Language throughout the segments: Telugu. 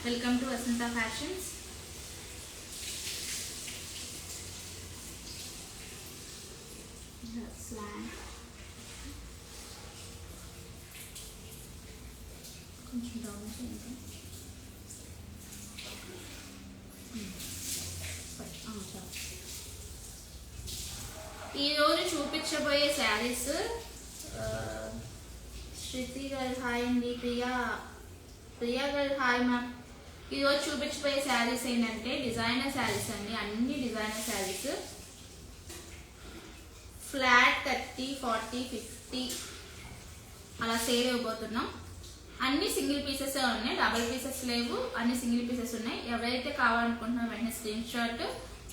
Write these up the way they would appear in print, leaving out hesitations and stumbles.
Welcome to Vasantha fashions. కొంచెం డౌన్ చేయండి. ఈరోజు చూపించబోయే శారీస్ శృతి గారు హాయ్ అండి, ప్రియా గారు హాయ్ మ్యామ్. ఈరోజు చూపించబోయే శారీస్ ఏంటంటే డిజైనర్ శారీస్ అండి. అన్ని డిజైనర్ శారీస్ ఫ్లాట్ 30, 40, 50 అలా సేల్ అయిపోతున్నాం. అన్ని సింగిల్ పీసెస్ ఉన్నాయి, డబుల్ పీసెస్ లేవు, అన్ని సింగిల్ పీసెస్ ఉన్నాయి. ఎవరైతే కావాలనుకుంటున్నారో వెంటనే స్క్రీన్ షాట్,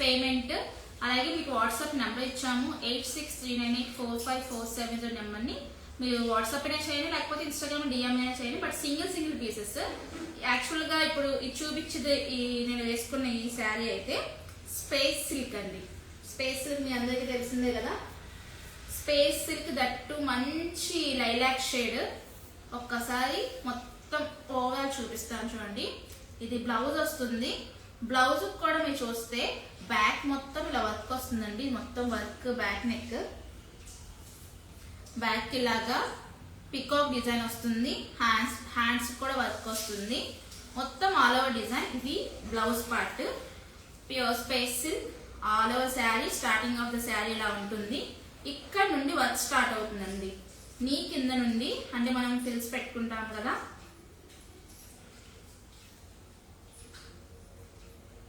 పేమెంట్, అలాగే మీకు వాట్సాప్ నెంబర్ ఇచ్చాము 8639845470 నెంబర్ని మీరు వాట్సాప్ అయినా చేయండి, లేకపోతే ఇన్స్టాగ్రామ్ డిఎం అయినా చేయండి. But single pieces. యాక్చువల్గా ఇప్పుడు ఇది చూపించేది నేను వేసుకున్న ఈ శారీ అయితే స్పేస్ సిల్క్ అండి. స్పేస్ సిల్క్ మీ అందరికీ తెలిసిందే కదా. స్పేస్ సిల్క్ దట్టు మంచి లైలాక్ షేడ్. ఒక్కసారి మొత్తం ఓవరాల్ చూపిస్తాను చూడండి. ఇది బ్లౌజ్ వస్తుంది. బ్లౌజ్ కూడా మీరు చూస్తే బ్యాక్ మొత్తం ఇలా వర్క్ వస్తుందండి. మొత్తం వర్క్, బ్యాక్ నెక్, బ్యాక్ ఇలాగా పికాక్ డిజైన్ వస్తుంది. హ్యాండ్స్ కూడా వర్క్ వస్తుంది. మొత్తం ఆల్ ఓవర్ డిజైన్. ఇది blouse part. Pure space silk all over sari. Starting of the sari ఇలా ఉంటుంది. ఇక్కడ నుండి వర్క్ స్టార్ట్ అవుతుందండి. నీ కింద నుండి అంటే మనం ఫిల్స్ పెట్టుకుంటాం కదా,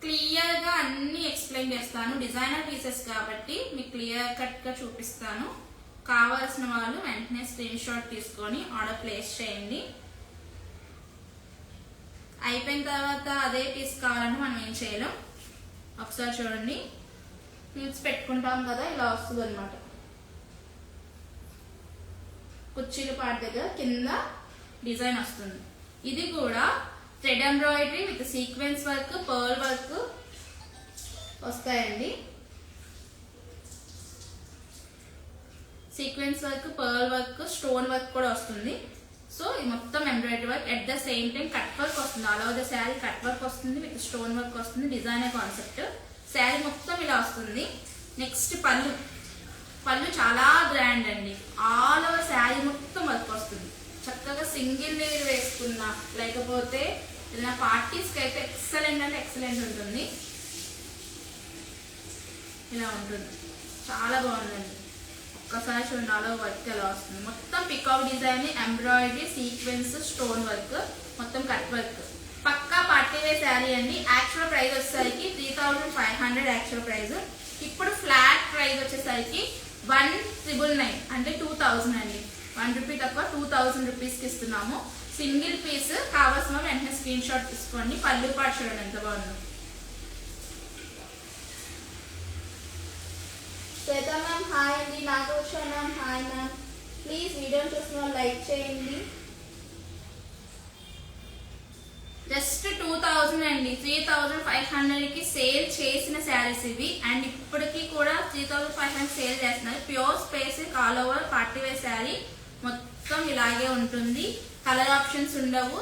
క్లియర్ గా అన్ని ఎక్స్ప్లెయిన్ చేస్తాను. డిజైనర్ పీసెస్ కాబట్టి మీకు క్లియర్ కట్ గా చూపిస్తాను. కావాల్సిన వాళ్ళు వెంటనే స్క్రీన్ షాట్ తీసుకొని ఆర్డర్ ప్లేస్ చేయండి. అయిపోయిన తర్వాత అదే పీస్ కావాలంటే మనం ఏం చేయలేం. ఒకసారి చూడండి, ఫిల్స్ పెట్టుకుంటాం కదా, ఇలా వస్తుంది అనమాట. కుర్చీల పార్ట్ దగ్గర కింద డిజైన్ వస్తుంది. ఇది కూడా thread embroidery with sequence work, pearl work వస్తాయండి. Sequence work, pearl work, stone work కూడా వస్తుంది. సో ఇది మొత్తం embroidery work. At the same time cut work వస్తుంది. All over the sari cut work వస్తుంది, విత్ స్టోన్ వర్క్ వస్తుంది. Designer concept. శారీ మొత్తం ఇలా వస్తుంది. నెక్స్ట్ పళ్ళు. పళ్ళు చాలా గ్రాండ్ అండి. ఆల్ ఓవర్ శారీ మొత్తం వర్క్ వస్తుంది. చక్కగా సింగిల్ లేయర్ వేసుకున్నా, లేకపోతే ఇలా పార్టీస్కి అయితే ఎక్సలెంట్ అంటే ఎక్సలెంట్ ఉంటుంది. ఇలా ఉంటుంది, చాలా బాగుందండి. ఒక్కసారి చూడండి, ఆల్ ఓవర్ వర్క్ ఎలా వస్తుంది. మొత్తం peacock design, embroidery, sequence, stone work, మొత్తం కట్ వర్క్. పక్కా పార్టీ వేర్ శారీ అండి. యాక్చువల్ ప్రైస్ వచ్చేసరికి 3500 యాక్చువల్ ప్రైస్. ఇప్పుడు ఫ్లాట్ ప్రైస్ వచ్చేసరికి 1999 అంటే 2000 అండి. 1 రూపీ తక్కువ 2000 రూపీస్కి ఇస్తున్నాము. Single piece. కావాల్సిన వెంటనే స్క్రీన్ షాట్ తీసుకోండి. పళ్ళు పాటు చూడండి ఎంత బాగుందో. శ్వేత మ్యామ్ హాయ్ అండి. నాగోష మ్యామ్ హాయ్ మ్యామ్. ప్లీజ్ వీడియోని చూసిన లైక్ చేయండి. జస్ట్ 2000 అండి. 3500కి సేల్ చేసిన శారీస్ ఇవి. అండ్ ఇప్పటికీ కూడా 3500 సేల్ చేస్తున్నారు. Pure space all over party wear sari. మొత్తం ఇలాగే ఉంటుంది. కలర్ ఆప్షన్స్ ఉండవు.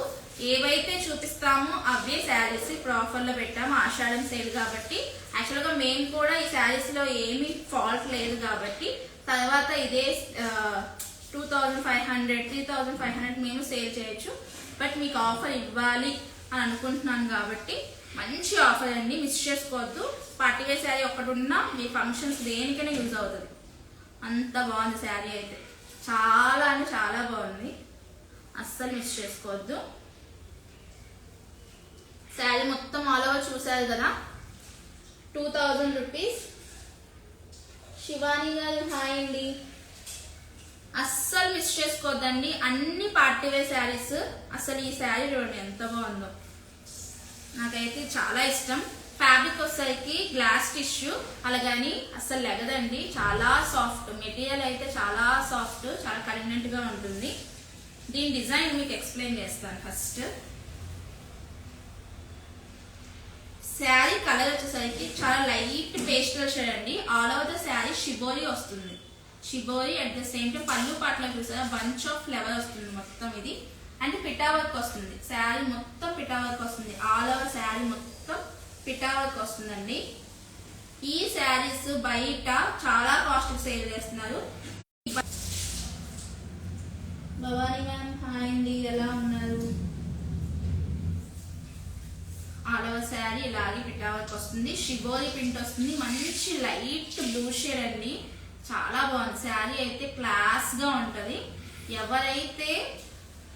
ఏవైతే చూపిస్తామో అవే శారీస్ ఇప్పుడు ఆఫర్లో పెట్టాము. ఆషాఢం సేల్ కాబట్టి యాక్చువల్గా మేము కూడా ఈ శారీస్లో ఏమీ ఫాల్ట్ లేదు కాబట్టి తర్వాత ఇదే 2500, 3500 మేము సేల్ చేయొచ్చు. బట్ మీకు ఆఫర్ ఇవ్వాలి అని అనుకుంటున్నాను కాబట్టి మంచి ఆఫర్ అండి. మిస్ చేసుకోవద్దు. పార్టీ వేర్ శారీ ఒకటి ఉన్నా మీ ఫంక్షన్స్ దేనికైనా యూజ్ అవుతుంది. అంత బాగుంది శారీ అయితే. చాలా అంటే చాలా బాగుంది. అస్సలు మిస్ చేసుకోవద్దు. శారీ మొత్తం ఆల్ ఓవర్ చూసారు కదా. 2000 రూపీస్. శివాని గారు హాయ్ అండి. అస్సలు మిస్ చేసుకోవద్దండి. అన్ని పార్టీ వేర్ శారీస్. అసలు ఈ శారీ చూడండి ఎంత బాగుందో. నాకైతే చాలా ఇష్టం. ఫ్యాబ్రిక్ వచ్చేసరికి గ్లాస్ టిష్యూ, అలాగని అస్సలు లెగదండి. చాలా సాఫ్ట్ మెటీరియల్ అయితే, చాలా సాఫ్ట్, చాలా కన్వీనియంట్ గా ఉంటుంది. దీని డిజైన్ మీకు ఎక్స్ప్లెయిన్ చేస్తాను. ఫస్ట్ శారీ కలర్ వచ్చేసరికి చాలా లైట్ పేస్టల్ షేడ్ అండి. All over the sari shibori వస్తుంది. Shibori at the same time పళ్ళు పాటలో చూసారా బంచ్ ఆఫ్ ఫ్లవర్ వస్తుంది మొత్తం. ఇది అంటే పిటా వర్క్ వస్తుంది, శారీ మొత్తం పిటా వర్క్ వస్తుంది, ఆల్ ఓవర్ శారీ మొత్తం పిటా వర్క్ వస్తుందండి. ఈ శారీస్ బయట చాలా కాస్ట్ సేల్ చేస్తున్నారు. భవానీ మ్యామ్ హాయ్ అండి, ఎలా ఉన్నారు? ఆల్ ఓవర్ శారీ ఇలాగే పిటా వర్క్ వస్తుంది, షిబోరి ప్రింట్ వస్తుంది, మంచి లైట్ బ్లూ షేడ్ అండి, చాలా బాగుంది. శారీ అయితే క్లాస్ గా ఉంటది. ఎవరైతే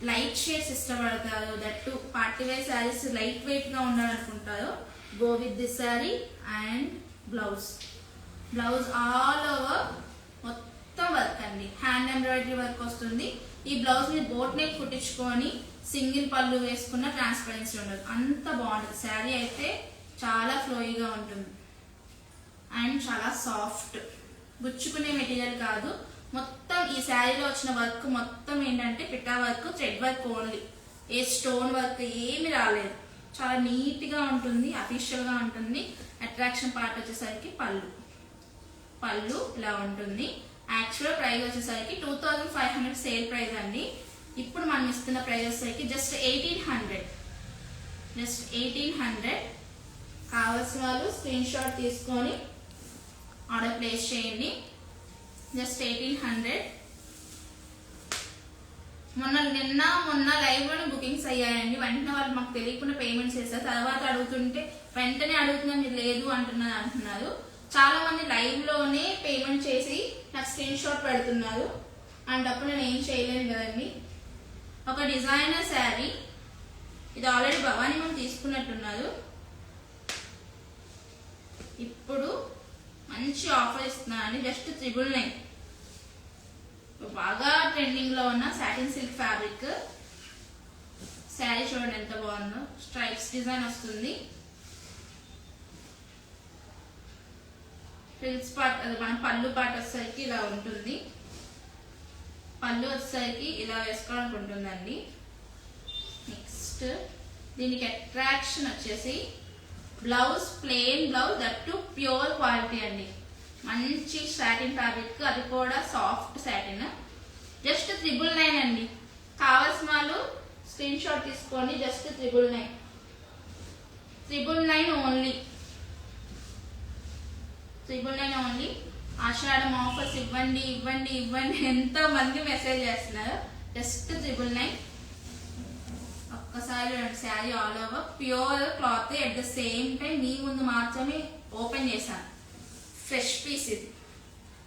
లైట్ షేడ్స్ ఇష్టపడతారో, that party wear saris light weight గా ఉండాలనుకుంటారో, go with this sari. And blouse all over మొత్తం వర్క్ అండి, హ్యాండ్ ఎంబ్రాయిడరీ వర్క్ వస్తుంది. ఈ బ్లౌజ్ ని బోట్ నెక్ కుట్టించుకొని సింగిల్ పళ్ళు వేసుకున్న ట్రాన్స్పరెన్సీ ఉండదు, అంత బాగుంటుంది. శారీ అయితే చాలా ఫ్లోయిగా ఉంటుంది అండ్ చాలా సాఫ్ట్, గుచ్చుకునే మెటీరియల్ కాదు. మొత్తం ఈ శారీలో వచ్చిన వర్క్ మొత్తం ఏంటంటే పిటా వర్క్, థ్రెడ్ వర్క్ ఓన్లీ, ఏ స్టోన్ వర్క్ ఏమి రాలేదు. చాలా నీట్ గా ఉంటుంది, అఫీషియల్ గా ఉంటుంది. అట్రాక్షన్ పార్ట్ వచ్చేసరికి పళ్ళు ఇలా ఉంటుంది. యాక్చువల్ ప్రైస్ వచ్చేసరికి 2500 సేల్ ప్రైస్ అండి. ఇప్పుడు మనం ఇస్తున్న ప్రైస్ వచ్చేసరికి జస్ట్ 1800. కావాల్సిన వాళ్ళు స్క్రీన్ షాట్ తీసుకొని ఆర్డర్ ప్లేస్ చేయండి. జస్ట్ 1800. మొన్న లైవ్ లోనే బుకింగ్స్ అయ్యాయండి. వెంటనే వాళ్ళు మాకు తెలియకుండా పేమెంట్స్ చేస్తారు. తర్వాత అడుగుతుంటే వెంటనే అడుగుతున్నా మీరు లేదు అంటున్నారు. చాలా మంది లైవ్ లోనే పేమెంట్ చేసి నాకు స్క్రీన్ షాట్ పెడుతున్నారు. అండ్ అప్పుడు నేను ఏం చేయలేను కదండి. ఒక డిజైనర్ శారీ, ఇది ఆల్రెడీ భవానీ మనం తీసుకున్నట్టున్నారు. ఇప్పుడు మంచి ఆఫర్ ఇస్తున్నానండి, జస్ట్ 999. బాగా ట్రెండింగ్ లో ఉన్న సాటిన్ సిల్క్ ఫ్యాబ్రిక్ శారీ చూడండి ఎంత బాగుందో. స్ట్రైప్స్ డిజైన్ వస్తుంది. ఫ్రిల్స్ పార్ట్, అది మన పళ్ళు పార్ట్ వచ్చేసరికి ఇలా ఉంటుంది. పళ్ళు వచ్చేసరికి ఇలా వేసుకోవడానికి ఉంటుందండి. నెక్స్ట్ దీనికి అట్రాక్షన్ వచ్చేసి blouse, plain blouse, that pure quality అండి. మంచి సాటిన్ ఫ్యాబ్రిక్, అది కూడా సాఫ్ట్ సాటిన్. జస్ట్ 999 అండి. కావాల్సిన వాళ్ళు స్క్రీన్ షాట్ తీసుకొని just 999 only. 999 only. Ashadham offers ఇవ్వండి ఎంతో మంది మెసేజ్ చేస్తున్నారు. జస్ట్ 999. ఒక్కసారి sari all over pure cloth, at the same time మీ ముందు మాత్రమే ఓపెన్ చేశాను. ఫ్రెష్ పీస్ ఇది.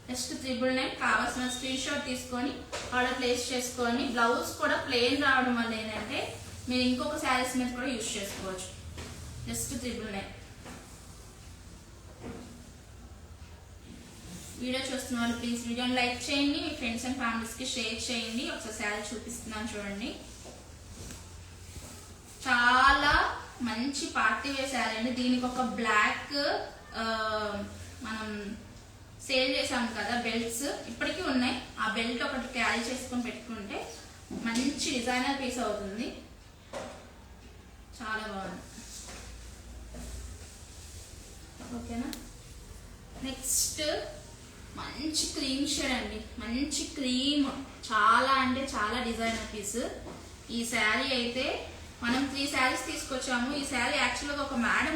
జస్ట్ 999. కావాల్సిన స్క్రీన్ షాట్ తీసుకొని ఆర్డర్ ప్లేస్ చేసుకొని, బ్లౌజ్ కూడా ప్లెయిన్ రావడం వల్ల ఏంటంటే మీరు ఇంకొక శారీస్ మీద కూడా యూజ్ చేసుకోవచ్చు. జస్ట్ 999. వీడియో చూస్తున్న వాళ్ళు ప్లీజ్ వీడియోని లైక్ చేయండి, మీ ఫ్రెండ్స్ అండ్ ఫ్యామిలీస్ కి షేర్ చేయండి. ఒకసారి శారీ చూపిస్తున్నాను చూడండి. చాలా మంచి పార్టీ వేర్ శారీ అండి. దీనికి ఒక బ్లాక్ మనం సేల్ చేసాం కదా బెల్ట్స్, ఇప్పటికీ ఉన్నాయి. ఆ బెల్ట్ ఒకటి క్యారీ చేసుకొని పెట్టుకుంటే మంచి డిజైనర్ పీస్ అవుతుంది. చాలా బాగుంది. ఓకేనా? నెక్స్ట్ మంచి క్రీమ్ షేడ్ అండి, మంచి క్రీమ్, చాలా అంటే చాలా డిజైనర్ పీస్. ఈ శారీ అయితే మనం 3 శారీస్ తీసుకొచ్చాము. ఈ శారీ యాక్చువల్గా ఒక మేడం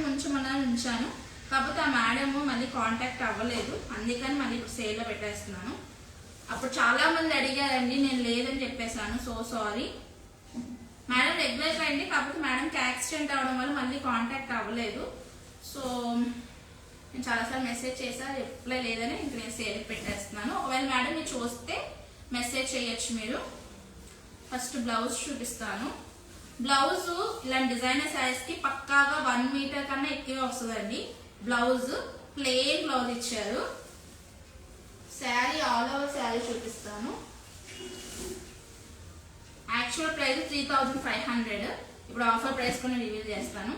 ఉంచాను, కాకపోతే ఆ మేడం మళ్ళీ కాంటాక్ట్ అవ్వలేదు, అందుకని మళ్ళీ ఇప్పుడు సేల్లో పెట్టేస్తున్నాను. అప్పుడు చాలా మంది అడిగారండి, నేను లేదని చెప్పేశాను. So sorry madam, regular client, కాకపోతే మేడంకి యాక్సిడెంట్ అవడం వల్ల మళ్ళీ కాంటాక్ట్ అవ్వలేదు. సో నేను చాలాసార్లు మెసేజ్ చేశాను, రిప్లై లేదని ఇంక నేను సేల్ పెట్టేస్తున్నాను. ఒకవేళ మేడం మీరు చూస్తే మెసేజ్ చేయొచ్చు మీరు. ఫస్ట్ బ్లౌజ్ చూపిస్తాను. బ్లౌజ్ ఇలాంటి డిజైనర్ శారీస్ కి పక్కాగా 1 మీటర్ కన్నా ఎక్కువ వస్తుందండి. బ్లౌజ్ ప్లెయిన్ బ్లౌజ్ ఇచ్చారు. శారీ ఆల్ ఓవర్ శారీ చూపిస్తాను. యాక్చువల్ ప్రైస్ 3500, ఇప్పుడు ఆఫర్ ప్రైస్ కూడా రివీల్ చేస్తాను.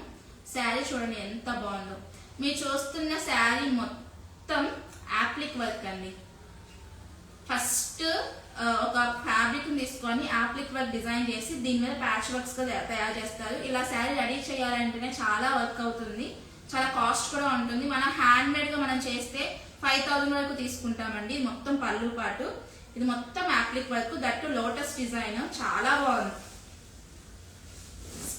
శారీ చూడండి ఎంత బాగుందో. మీరు చూస్తున్న శారీ మొత్తం యాప్లిక్ వర్క్ అండి. ఫస్ట్ ఒక ఫ్యాబ్రిక్ తీసుకొని యాప్లిక్ వర్క్ డిజైన్ చేసి దీని మీద ప్యాచ్ వర్క్స్ గా తయారు చేస్తారు. ఇలా శారీ రెడీ చేయాలంటేనే చాలా వర్క్ అవుతుంది, చాలా కాస్ట్ కూడా ఉంటుంది. మన హ్యాండ్ మేడ్ గా మనం చేస్తే 5000 వరకు తీసుకుంటామండి. మొత్తం పళ్ళు పాటు ఇది మొత్తం appliqué work, that lotus design, చాలా బాగుంది.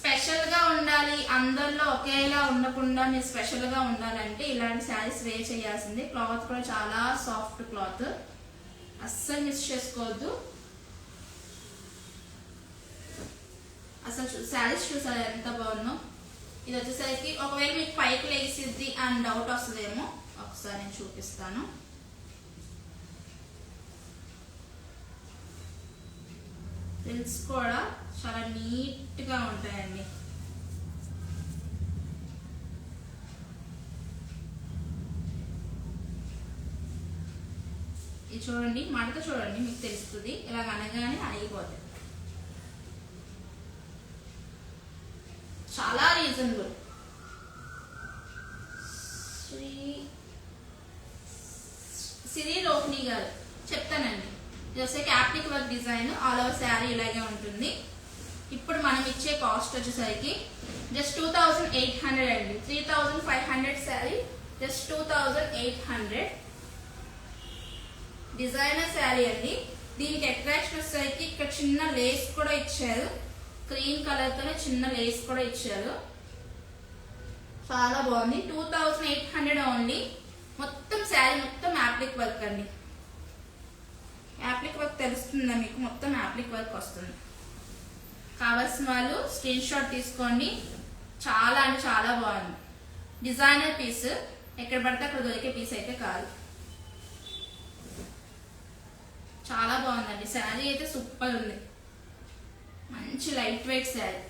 స్పెషల్ గా ఉండాలి, అందరిలో ఒకేలా ఉండకుండా మీరు స్పెషల్ గా ఉండాలంటే ఇలాంటి శారీస్ వేర్ చేయాల్సింది. క్లాత్ కూడా చాలా సాఫ్ట్ క్లాత్, అస్సలు మిస్ చేసుకోవద్దు. అసలు శారీస్ చూసారు ఎంత బాగుందో. ఇది వచ్చేసరికి ఒకవేళ మీకు పైకి లేసిద్ది అని డౌట్ వస్తుందేమో, ఒకసారి నేను చూపిస్తాను. ఫ్రిల్స్ కూడా చాలా నీట్ గా ఉంటాయండి. ఇది చూడండి, మడత చూడండి, మీకు తెలుస్తుంది. ఇలాగ అనగానే అడిగిపోతుంది. చాలా రీజనబుల్. సిరి రోహిణి గారు చెప్తానండి. ఇది వచ్చేసరికి appliqué work design, all over sari ఇలాగే ఉంటుంది. ఇప్పుడు మనం ఇచ్చే కాస్ట్ వచ్చేసరికి జస్ట్ 2800 అండి. 3500 శారీ జస్ట్ 2800. డిజైనర్ శారీ అండి. దీనికి అట్రాక్షన్ వచ్చేసరికి ఇక్కడ చిన్న లేస్ కూడా ఇచ్చారు, క్రీమ్ కలర్ తోనే చిన్న లేస్ కూడా ఇచ్చారు. చాలా బాగుంది. 2800 ఓన్లీ. మొత్తం శారీ మొత్తం యాప్లిక్ వర్క్ అండి. యాప్లిక్ వర్క్ తెలుస్తుందా మీకు? మొత్తం యాప్లిక్ వర్క్ వస్తుంది. కావాల్సిన వాళ్ళు స్క్రీన్ షాట్ తీసుకోండి. చాలా అంటే చాలా బాగుంది. డిజైనర్ పీస్, ఎక్కడ పడితే అక్కడ దొరికే పీస్ అయితే కాదు. చాలా బాగుందండి. శారీ అయితే సూపర్ ఉంది. మంచి లైట్ వెయిట్ శారీ.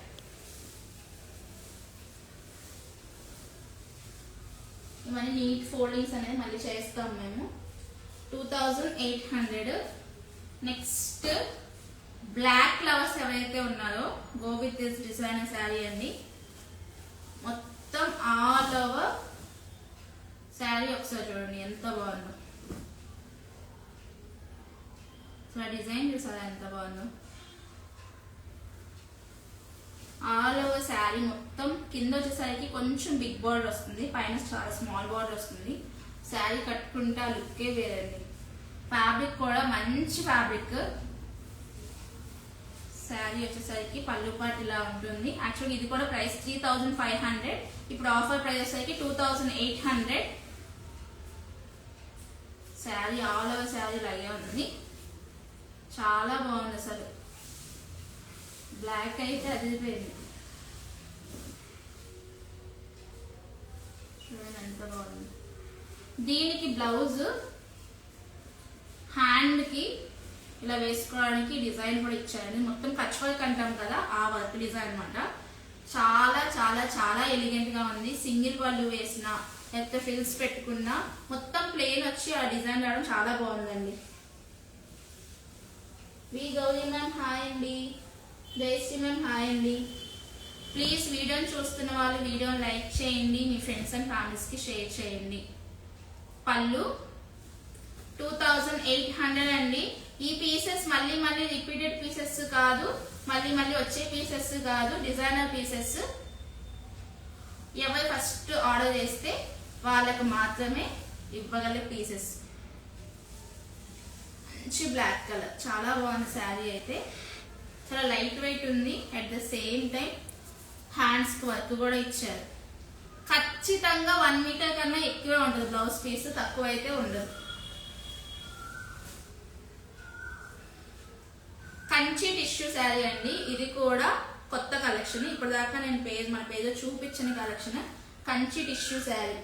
ఇవన్నీ నీట్ ఫోల్డింగ్స్ అనేది మళ్ళీ చేస్తాం మేము. 2800. నెక్స్ట్ బ్లాక్ ఫ్లవర్స్ ఎవరైతే ఉన్నారో go with this designer sari అండి. మొత్తం ఆల్ ఓవర్ శారీ ఒకసారి చూడండి ఎంత బాగుందో. డిజైన్ చూసారా ఎంత బాగుందో. ఆల్ ఓవర్ శారీ మొత్తం కింద వచ్చేసరికి కొంచెం బిగ్ బార్డర్ వస్తుంది, పైన చాలా స్మాల్ బార్డర్ వస్తుంది. శారీ కట్టుకుంటే ఆ లుక్కే వేరండి. ఫ్యాబ్రిక్ కూడా మంచి ఫ్యాబ్రిక్. శారీ వచ్చేసరికి పళ్ళు పాటు ఇలా ఉంటుంది. యాక్చువల్గా ఇది కూడా ప్రైస్ 3500. ఇప్పుడు ఆఫర్ ప్రైస్ వచ్చేసరికి 2800. శారీ ఆల్ ఓవర్ శారీ లాగే ఉంది. చాలా బాగుంది అసలు. బ్లాక్ అయితే అదిరిపోయింది. చూడండి ఎంత బాగుంది. దీనికి బ్లౌజ్ హ్యాండ్ కి ఇలా వేసుకోవడానికి డిజైన్ కూడా ఇచ్చారండి. మొత్తం కచ్ వర్క్ అంటాం కదా, ఆ వర్క్ డిజైన్ అనమాట. చాలా చాలా చాలా ఎలిగెంట్ గా ఉంది. సింగిల్ పళ్ళు వేసిన లేకపోతే ఫిల్స్ పెట్టుకున్నా మొత్తం ప్లేన్ వచ్చి ఆ డిజైన్ రావడం చాలా బాగుందండి. వి గౌరీ మ్యామ్ హాయ్ అండి. జయశ్రీ మ్యామ్ హాయ్ అండి. ప్లీజ్ వీడియోని చూస్తున్న వాళ్ళు వీడియోని లైక్ చేయండి, మీ ఫ్రెండ్స్ అండ్ ఫ్యామిలీస్కి షేర్ చేయండి. పళ్ళు 2800 అండి. ఈ పీసెస్ మళ్ళీ మళ్ళీ రిపీటెడ్ పీసెస్ కాదు, మళ్ళీ మళ్ళీ వచ్చే పీసెస్ కాదు, డిజైనర్ పీసెస్. ఎవరు ఫస్ట్ ఆర్డర్ చేస్తే వాళ్ళకు మాత్రమే ఇవ్వగల పీసెస్. మంచి బ్లాక్ కలర్, చాలా బాగుంది శారీ అయితే. చాలా లైట్ వెయిట్ ఉంది. At the same time hands కి వర్క్ కూడా ఇచ్చారు. ఖచ్చితంగా 1 మీటర్ కన్నా ఎక్కువే ఉంటుంది బ్లౌజ్ పీస్, తక్కువ అయితే ఉండదు. కంచి టిష్యూ శారీ అండి. ఇది కూడా కొత్త కలెక్షన్. ఇప్పటిదాకా నేను మన పేజ్ చూపించిన collection. Kanchi tissue sari.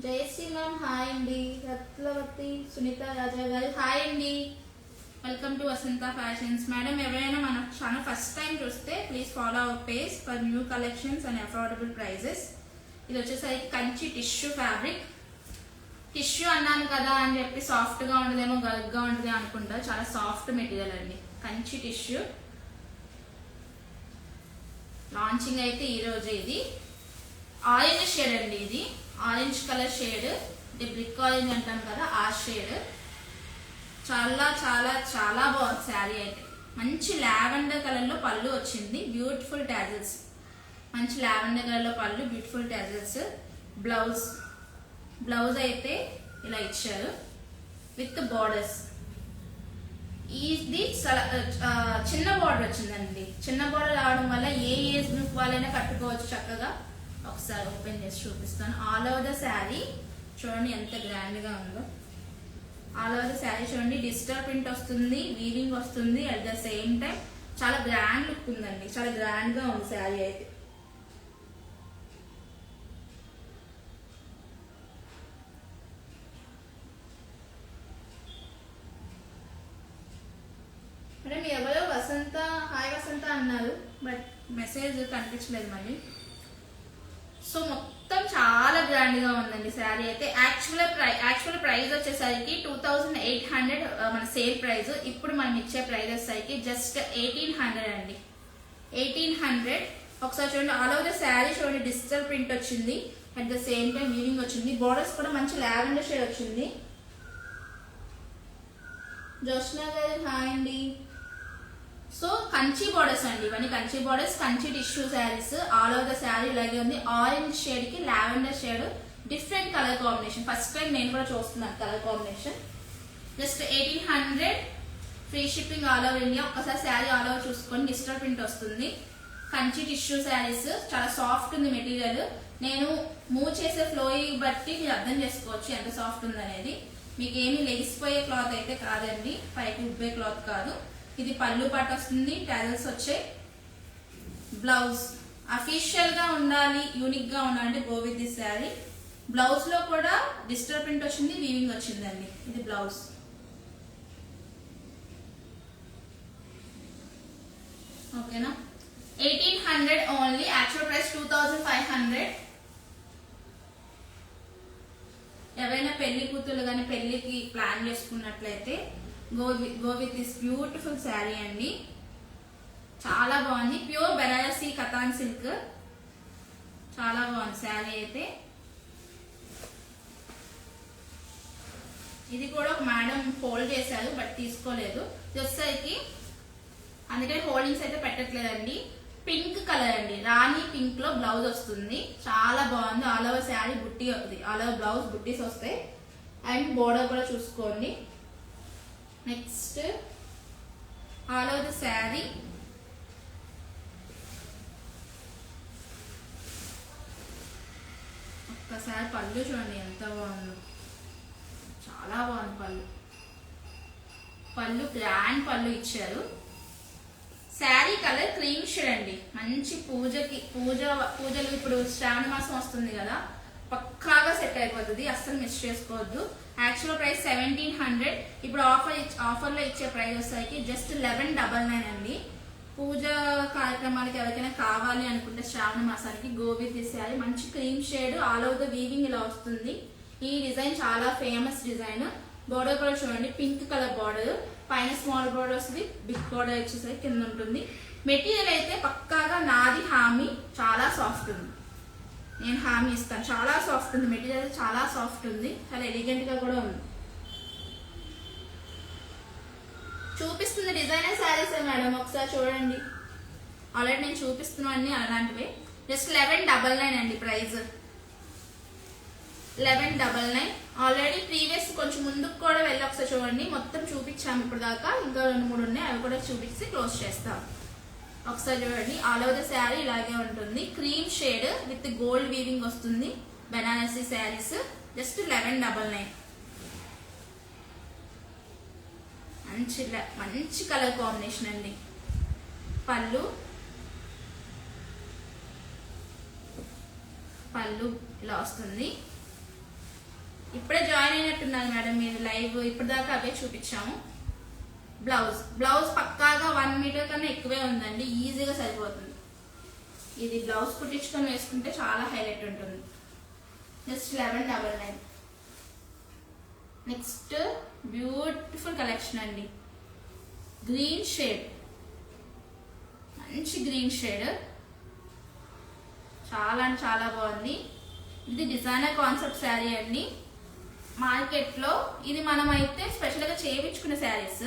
Jayashree ma'am hi అండి. రత్లవతి సునీత రాజా గారు హాయ్ అండి. Welcome to Vasantha fashions. Madam ఎవరైనా మన ఛానల్ ఫస్ట్ టైం చూస్తే please follow our page for new collections and affordable prices. ఇది వచ్చేసరికి కంచి టిష్యూ ఫ్యాబ్రిక్. టిష్యూ అన్నాను కదా అని చెప్పి సాఫ్ట్ గా ఉండదేమో గల్గా ఉంటుంది అనుకుంటారు. చాలా సాఫ్ట్ మెటీరియల్ అండి కంచి టిష్యూ. లాంచింగ్ అయితే ఈ రోజు. ఇది ఆరెంజ్ షేడ్ అండి. ఇది ఆరెంజ్ కలర్ షేడ్, అంటే బ్రిక్ ఆరెంజ్ అంటాం కదా ఆ షేడ్. చాలా చాలా చాలా బాగుంది శారీ అయితే. మంచి లావెండర్ కలర్ లో పళ్ళు వచ్చింది, బ్యూటిఫుల్ టాజిల్స్. మంచి లావెండర్ కలర్ లో పళ్ళు, బ్యూటిఫుల్ టాజిల్స్. బ్లౌజ్ అయితే ఇలా ఇచ్చారు విత్ బార్డర్స్. ఇది చిన్న బార్డర్ వచ్చిందండి. చిన్న బార్డర్ రావడం వల్ల ఏ ఏజ్ గ్రూప్ వాళ్ళైనా కట్టుకోవచ్చు చక్కగా. ఒకసారి ఓపెన్ చేసి చూపిస్తాను. ఆల్ ఓవర్ ద శారీ చూడండి ఎంత గ్రాండ్ గా ఉందో. ఆల్ ఓవర్ ద శారీ చూడండి, డిజిటల్ ప్రింట్ వస్తుంది, వీవింగ్ వస్తుంది, అట్ ద సేమ్ టైం చాలా గ్రాండ్ లుక్ ఉందండి. చాలా గ్రాండ్ గా ఉంది శారీ అయితే. మేడం ఎవరో వసంత, హాయ్ వసంత అన్నారు, బట్ మెసేజ్ కనిపించలేదు మళ్ళీ. సో మొత్తం చాలా గ్రాండ్ గా ఉందండి శారీ అయితే. యాక్చువల్ ప్రైస్ వచ్చేసరికి 2800 మన సేల్ ప్రైస్. ఇప్పుడు మనం ఇచ్చే ప్రైస్ వచ్చేసరికి జస్ట్ 1800 అండి. 1800. ఒకసారి చూడండి, ఆల్ ఓవర్ ద శారీ చూడండి, డిజిటల్ ప్రింట్ వచ్చింది, at the same time weaving వచ్చింది. బోర్డర్స్ కూడా మంచి లావెండర్ షేడ్ వచ్చింది. జోష్నా గారు హాయ్ అండి. సో కంచి బోర్డర్స్ అండి, ఇవన్నీ Kanchi borders, Kanchi tissue saris. All over the sari ఇలాగే ఉంది. ఆరెంజ్ షేడ్ కి lavender shade, different colour combination. First time నేను కూడా చూస్తున్నాను colour combination. Just 1800, free shipping all over India. ఒక్కసారి శారీ ఆల్ ఓవర్ చూసుకొని డిజిటల్ ప్రింట్ వస్తుంది. కంచి టిష్యూ శారీస్, చాలా సాఫ్ట్ ఉంది మెటీరియల్. నేను మూవ్ చేసే ఫ్లోయింగ్ బట్టి మీరు అర్థం చేసుకోవచ్చు ఎంత సాఫ్ట్ ఉంది అనేది. మీకు ఏమి లెగిసిపోయే క్లాత్ అయితే కాదండి, పైకి ఉబ్బే క్లాత్ కాదు. ఇది పళ్ళు పాట వస్తుంది, టాజల్స్ వచ్చాయి. బ్లౌజ్ అఫీషియల్ గా ఉండాలి, యూనిక్ గా ఉండాలంటే go with this sari. Blouse లో కూడా డిజిటల్ ప్రింట్ వచ్చింది, వీవింగ్ వచ్చిందండి. ఇది బ్లౌజ్. ఓకేనా, 1800 ఓన్లీ. Actual price 2500. ఎవరైనా పెళ్లి కూతురు కానీ పెళ్లికి ప్లాన్ చేసుకున్నట్లయితే go with this beautiful sari అండి. చాలా బాగుంది, ప్యూర్ బెనారసీ కతాన్ సిల్క్. చాలా బాగుంది శారీ అయితే. ఇది కూడా ఒక మేడం ఫోల్డ్ చేశారు బట్ తీసుకోలేదు వచ్చేసరికి, అందుకని హోల్డింగ్స్ అయితే పెట్టట్లేదండి. పింక్ కలర్ అండి, రాణి పింక్ లో బ్లౌజ్ వస్తుంది. చాలా బాగుంది. ఆల్ ఓవర్ శారీ బుట్టి అవుతుంది, ఆల్ ఓవర్ బ్లౌజ్ బుట్టీస్ వస్తాయి. అండ్ బోర్డర్ కూడా చూసుకోండి. Next all over the sari ఒక్కసారి పళ్ళు చూడండి ఎంత బాగుందో. చాలా బాగుంది పళ్ళు. పళ్ళు గ్రాండ్ పళ్ళు ఇచ్చారు. శారీ కలర్ క్రీమ్ షేడ్ అండి. మంచి పూజలు ఇప్పుడు శ్రావణ మాసం వస్తుంది కదా, పక్కాగా సెట్ అయిపోతుంది, అస్సలు మిస్ చేసుకోవద్దు. Actual price 1700. ఇప్పుడు ఆఫర్లో ఇచ్చే ప్రైస్ వచ్చేసరికి జస్ట్ 1199 అండి. పూజ కార్యక్రమాలకి ఎవరికైనా కావాలి అనుకుంటే శ్రావణ మాసానికి గో విత్ దిస్ శారీ. మంచి cream shade, all over the weaving ఇలా వస్తుంది. ఈ డిజైన్ చాలా ఫేమస్ డిజైన్. బోర్డర్ కూడా చూడండి, పింక్ కలర్ బార్డర్, పైన స్మాల్ బార్డర్ వస్తుంది, బిగ్ బార్డర్ వచ్చేసరికి కింద ఉంటుంది. మెటీరియల్ అయితే పక్కాగా నాది హామీ, చాలా సాఫ్ట్ ఉంది. నేను హామీ ఇస్తాను, చాలా సాఫ్ట్ ఉంది మెటీరియల్, చాలా సాఫ్ట్ ఉంది, చాలా ఎలిగెంట్ గా కూడా ఉంది. చూపిస్తుంది డిజైనర్ శారీస్ మేడం, ఒకసారి చూడండి. ఆల్రెడీ నేను చూపిస్తున్నాను అలాంటివి. జస్ట్ 1199 అండి ప్రైస్. 1199. ఆల్రెడీ ప్రీవియస్ కొంచెం ముందుకు కూడా వెళ్ళి ఒకసారి చూడండి, మొత్తం చూపించాము ఇప్పుడు దాకా. ఇంకా 2-3 ఉన్నాయి, అవి కూడా చూపించి క్లోజ్ చేస్తాం. ఒకసారి చూడండి, ఆల్ ఓవర్ ద శారీ ఇలాగే ఉంటుంది. Cream shade with gold weaving వస్తుంది. బెనారసీ శారీస్ జస్ట్ 1199. మంచి కలర్ కాంబినేషన్ అండి. పళ్ళు ఇలా వస్తుంది. ఇప్పుడే జాయిన్ అయినట్టున్నారు మేడం మీరు లైవ్, ఇప్పటిదాకా అవే చూపించాము. బ్లౌజ్ పక్కాగా 1 మీటర్ కన్నా ఎక్కువే ఉందండి, ఈజీగా సరిపోతుంది. ఇది బ్లౌజ్ కుట్టించుకొని వేసుకుంటే చాలా హైలైట్ ఉంటుంది. జస్ట్ 1199. నెక్స్ట్ బ్యూటిఫుల్ కలెక్షన్ అండి. గ్రీన్ షేడ్, మంచి గ్రీన్ షేడ్, చాలా అంటే చాలా బాగుంది. ఇది డిజైనర్ కాన్సెప్ట్ శారీ అండి. మార్కెట్లో ఇది మనం అయితే స్పెషల్గా చేయించుకునే శారీస్.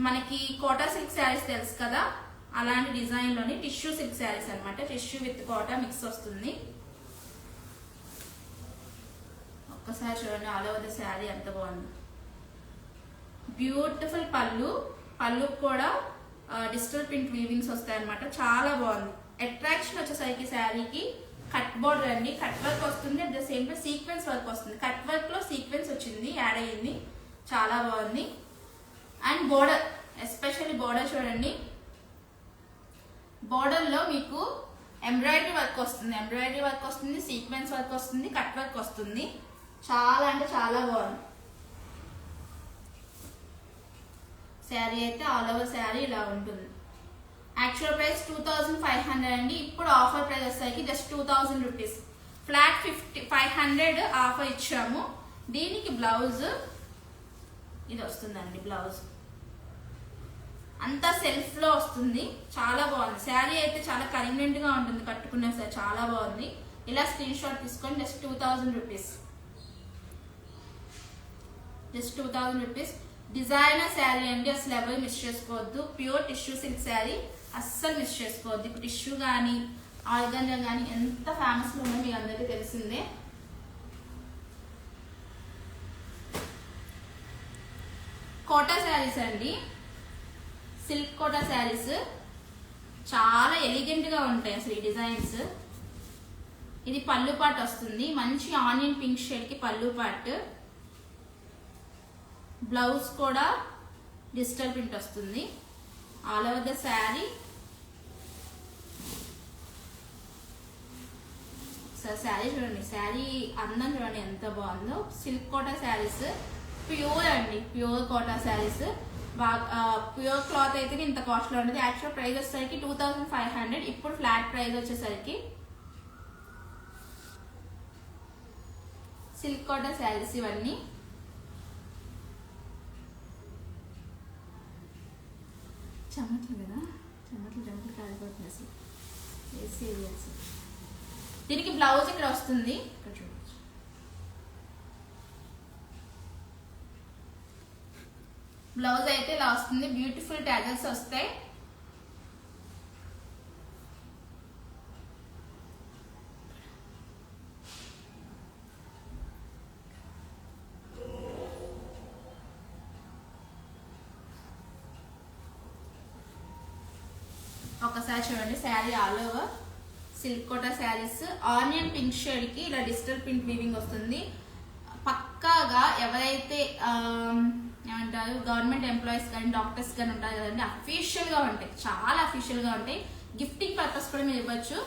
మనకి కోటా సిల్క్ శారీస్ తెలుసు కదా, అలాంటి డిజైన్లోని టిష్యూ సిల్క్ శారీస్ అనమాట. టిష్యూ విత్ కోటా మిక్స్ వస్తుంది. ఒక్కసారి చూడండి, ఆల్ ఓవర్ ద శారీ ఎంత బాగుంది. బ్యూటిఫుల్ పళ్ళు, పళ్ళు కూడా డిజిటల్ ప్రింట్ వీవింగ్స్ వస్తాయి అనమాట. చాలా బాగుంది. అట్రాక్షన్ వచ్చేసరికి శారీకి కట్ బోర్డర్ అండి, కట్ వర్క్ వస్తుంది. At the same time sequence work వస్తుంది. కట్ వర్క్ లో సీక్వెన్స్ వచ్చింది, యాడ్ అయ్యింది. చాలా బాగుంది. అండ్ బోర్డర్, ఎస్పెషల్లీ బోర్డర్ చూడండి. బోర్డర్ లో మీకు ఎంబ్రాయిడరీ వర్క్ వస్తుంది, సీక్వెన్స్ వర్క్ వస్తుంది, కట్ వర్క్ వస్తుంది. చాలా అంటే చాలా బాగుంది. శారీ అయితే ఆల్ ఓవర్ శారీ ఇలా ఉంటుంది. యాక్చువల్ ప్రైస్ 2500 అండి. ఇప్పుడు ఆఫర్ ప్రైస్ వచ్చేసరికి జస్ట్ 2000 రూపీస్. ఫ్లాట్ 500 ఆఫర్ ఇచ్చాము. దీనికి బ్లౌజ్ ఇది వస్తుందండి. బ్లౌజ్ అంతా సెల్ఫ్ లో వస్తుంది. చాలా బాగుంది. శారీ అయితే చాలా కన్వీనియంట్ గా ఉంటుంది కట్టుకునే సార్. చాలా బాగుంది. ఇలా స్క్రీన్ షాట్ తీసుకొని just 2000 rupees. Just 2000 rupees. Designer sari అండి, అసలు ఎవరు మిస్ చేసుకోవద్దు. ప్యూర్ టిష్యూ సిల్క్ శారీ, అస్సలు మిస్ చేసుకోవద్దు. ఇప్పుడు టిష్యూ కానీ ఆర్గంజా కానీ ఎంత ఫేమస్ ఉందో మీకు అందరికీ తెలిసిందే. కోటా శారీస్ అండి, సిల్క్ కోటా శారీస్ చాలా ఎలిగెంట్ గా ఉంటాయి అసలు ఈ డిజైన్స్. ఇది పళ్ళు పాట్ వస్తుంది. మంచి ఆనియన్ పింక్ షేడ్ కి పళ్ళు పాట్. బ్లౌజ్ కూడా డిజిటల్ ప్రింట్ వస్తుంది. All over the sari. Sari చూడండి, శారీ అందం చూడండి ఎంత బాగుందో. సిల్క్ కోటా శారీస్ ప్యూర్ అండి, pure Kota saris. Pure cloth అయితే ఇంత కాస్ట్ లో ఉంటుంది. యాక్చువల్ ప్రైస్ వచ్చేసరికి 2500. ఇప్పుడు ఫ్లాట్ ప్రైస్ వచ్చేసరికి సిల్క్ కోటా శారీస్ ఇవన్నీ. చెమట్లు కదా, చెమట్లు కాలిపోతుంది అసలు. దీనికి బ్లౌజ్ ఇక్కడ వస్తుంది. ఇక్కడ చూడవచ్చు. బ్లౌజ్ అయితే ఇలా వస్తుంది. బ్యూటిఫుల్ టాజల్స్ వస్తాయి. ఒకసారి చూడండి sari all over silk Kota saris. Onion pink shade కి ఇలా డిజిటల్ ప్రింట్ వీవింగ్ వస్తుంది. పక్కాగా ఎవరైతే ఏమంటారు గవర్నమెంట్ ఎంప్లాయీస్ కానీ డాక్టర్స్ కానీ ఉంటారు కదండి, అఫీషియల్ గా ఉంటాయి, చాలా అఫీషియల్ గా ఉంటాయి. గిఫ్టింగ్ పర్పస్ కూడా మీరు ఇవ్వచ్చు.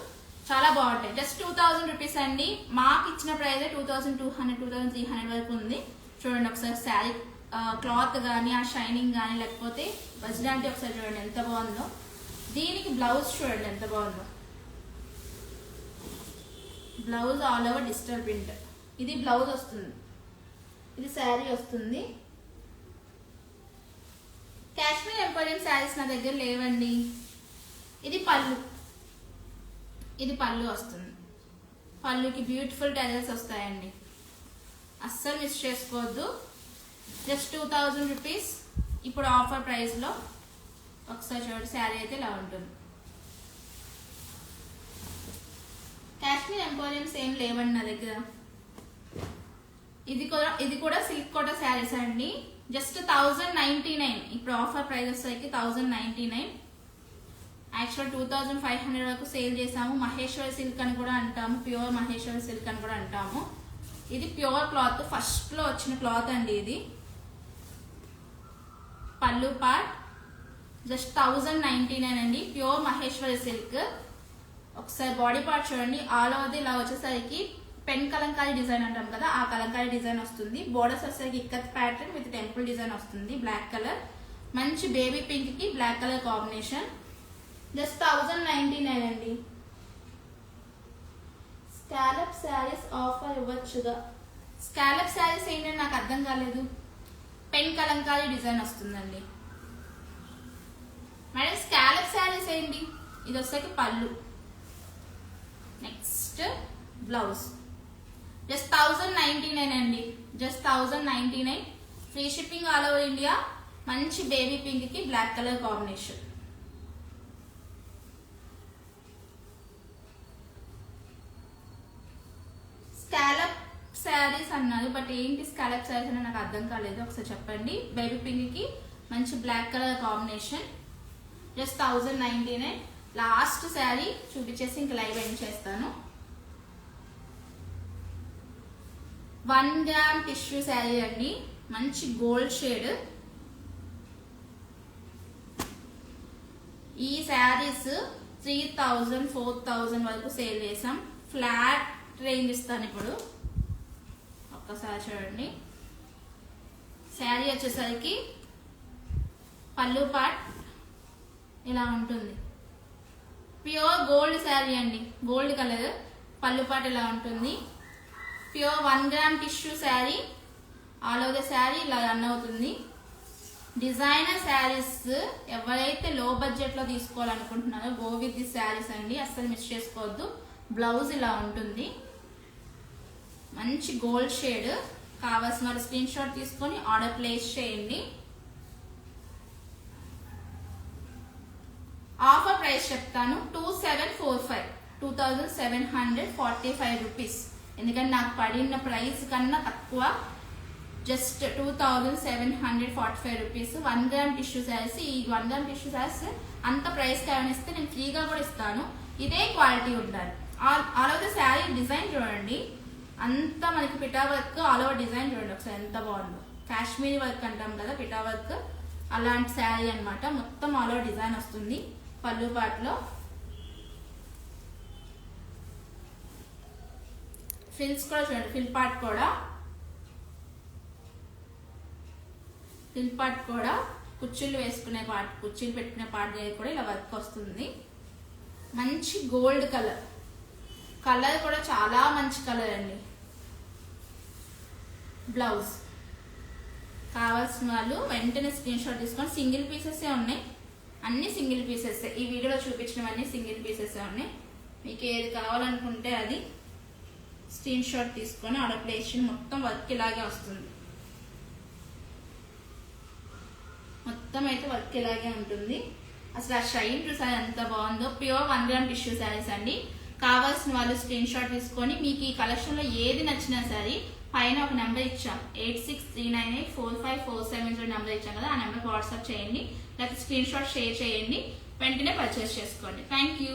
చాలా బాగుంటాయి. జస్ట్ 2000 రూపీస్ అండి. మాకు ఇచ్చిన ప్రైస్ 2200, 2300 వరకు ఉంది. చూడండి ఒకసారి శారీ క్లాత్ కానీ ఆ షైనింగ్ కానీ లేకపోతే వజ్రాంటి ఒకసారి చూడండి ఎంత బాగుందో. దీనికి బ్లౌజ్ చూడండి ఎంత బాగుందో. Blouse all over digital print. ఇది బ్లౌజ్ వస్తుంది, ఇది శారీ వస్తుంది. కాశ్మీర్ ఎంపోరియం శారీస్ నా దగ్గర లేవండి. ఇది పళ్ళు, ఇది పళ్ళు వస్తుంది. పళ్ళుకి బ్యూటిఫుల్ టెజల్స్ వస్తాయండి, అస్సలు మిస్ చేసుకోవద్దు. జస్ట్ 2000 రూపీస్ ఇప్పుడు ఆఫర్ ప్రైస్ లో. ఒకసారి చూడండి శారీ అయితే ఇలా ఉంటుంది. కాశ్మీర్ ఎంపోరియంస్ ఏం లేవండి నా దగ్గర. ఇది కూడా సిల్క్ కోటా శారీస్ అండి. జస్ట్ 1099. ఇప్పుడు ఆఫర్ ప్రైస్ వచ్చేసరికి 1099. యాక్చువల్ 2500 వరకు సేల్ చేసాము. మహేశ్వరి సిల్క్ అని కూడా అంటాము, ప్యూర్ మహేశ్వరి సిల్క్ అని కూడా అంటాము. ఇది ప్యూర్ క్లాత్, ఫస్ట్ లో వచ్చిన క్లాత్ అండి. ఇది పళ్ళు పార్ట్ జస్ట్ 1099 అండి. Pure Maheshwari silk. ఒకసారి బాడీ పార్ట్ చూడండి. ఆల్ ఓవర్ ఇలా వచ్చేసరికి పెన్ కలంకారీ డిజైన్ అంటాం కదా, ఆ కలంకారీ డిజైన్ వస్తుంది. బోర్డర్స్ వచ్చేసరికి ikat pattern with temple design వస్తుంది. బ్లాక్ కలర్, మంచి బేబీ పింక్ కి బ్లాక్ కలర్ కాంబినేషన్. జస్ట్ 1099 అండి. స్కాలప్ శారీస్ ఆఫర్ ఇవ్వచ్చుగా. స్కాలప్ శారీస్ ఏంటంటే నాకు అర్థం కాలేదు. పెన్ కలంకారీ డిజైన్ వస్తుందండి మేడం. స్కాలప్ శారీస్ ఏంటి? ఇది వచ్చేసరికి పళ్ళు, నెక్స్ట్ బ్లౌజ్. జస్ట్ 1099 అండి. Just 1099. Free shipping all over India. మంచి బేబీ పింక్ కి black colour combination. Scallop saris అన్నారు, బట్ ఏంటి స్కాలప్ శారీస్ అని నాకు అర్థం కాలేదు. ఒకసారి చెప్పండి. బేబీ పింక్ కి మంచి black colour combination. Just 1099. Last sari చూపించేసి ఇంకా లైవ్ ఎండ్ చేస్తాను. 1 గ్రామ్ టిష్యూ శారీ అండి, మంచి గోల్డ్ షేడ్. ఈ శారీస్ 3000 4000 వరకు సేల్ చేసాం. ఫ్లాట్ రేంజ్ ఇస్తాను ఇప్పుడు. ఒక్కసారి చూడండి. శారీ వచ్చేసరికి పళ్ళు పార్ట్ ఇలా ఉంటుంది. ప్యూర్ గోల్డ్ శారీ అండి, గోల్డ్ కలర్. పళ్ళు పార్ట్ ఇలా ఉంటుంది. Pure 1 gram tissue sari. All over the sari ఇలా రన్ అవుతుంది. డిజైనర్ శారీస్ ఎవరైతే లో బడ్జెట్ లో తీసుకోవాలనుకుంటున్నారో గో విత్ ది శారీస్ అండి, అస్సలు మిస్ చేసుకోవద్దు. బ్లౌజ్ ఇలా ఉంటుంది, మంచి గోల్డ్ షేడ్. కావాల్సిన వారు స్క్రీన్ షాట్ తీసుకొని ఆర్డర్ ప్లేస్ చేయండి. ఆఫర్ ప్రైస్ చెప్తాను. 2745, 2745 రూపీస్. ఎందుకంటే నాకు పడిన ప్రైస్ కన్నా తక్కువ, just 2745 rupees. 1 gram tissue saris. ఈ 1 గ్రామ్ టిష్యూ శారీస్ అంత ప్రైస్ ఇస్తే నేను ఫ్రీగా కూడా ఇస్తాను. ఇదే క్వాలిటీ ఉండాలి. All over the sari design చూడండి, అంతా మనకి పిటా వర్క్. ఆల్ ఓవర్ డిజైన్ చూడండి ఒకసారి ఎంత బాగుందో. కాశ్మీరీ వర్క్ అంటాం కదా, పిటా వర్క్, అలాంటి శారీ అన్నమాట. మొత్తం ఆల్ ఓవర్ డిజైన్ వస్తుంది. పళ్ళు పాటలో ఫిల్స్ కూడా చూడండి. ఫిల్ పార్ట్ కూడా కుర్చీలు వేసుకునే పార్ట్, కుర్చీలు పెట్టుకునే పార్ట్ దగ్గర కూడా ఇలా వర్క్ వస్తుంది. మంచి గోల్డ్ కలర్. కలర్ కూడా చాలా మంచి కలర్ అండి. బ్లౌజ్ కావాల్సిన వాళ్ళు వెంటనే స్క్రీన్ షాట్ తీసుకొని. సింగిల్ పీసెస్ ఉన్నాయి, అన్ని సింగిల్ పీసెస్. ఈ వీడియోలో చూపించినవన్నీ సింగిల్ పీసెస్ ఉన్నాయి. మీకు ఏది కావాలనుకుంటే అది స్క్రీన్ షాట్ తీసుకొని ఆర్డర్ ప్లేస్ చేయండి. మొత్తం వర్క్ ఇలాగే వస్తుంది. మొత్తం అయితే వర్క్ ఇలాగే ఉంటుంది. అసలు ఆ షైన్ చూసారు ఎంత బాగుందో. ప్యూర్ 1 గ్రామ్ టిష్యూ శారీస్ అండి. కావాల్సిన వాళ్ళు స్క్రీన్ షాట్ తీసుకొని మీకు ఈ కలెక్షన్ లో ఏది నచ్చినా సరే పైన ఒక నెంబర్ ఇచ్చాం, 8639845470 నెంబర్ ఇచ్చాం కదా, ఆ నెంబర్కి వాట్సాప్ చేయండి, లేకపోతే స్క్రీన్ షాట్ షేర్ చేయండి. వెంటనే పర్చేస్ చేసుకోండి. Thank you.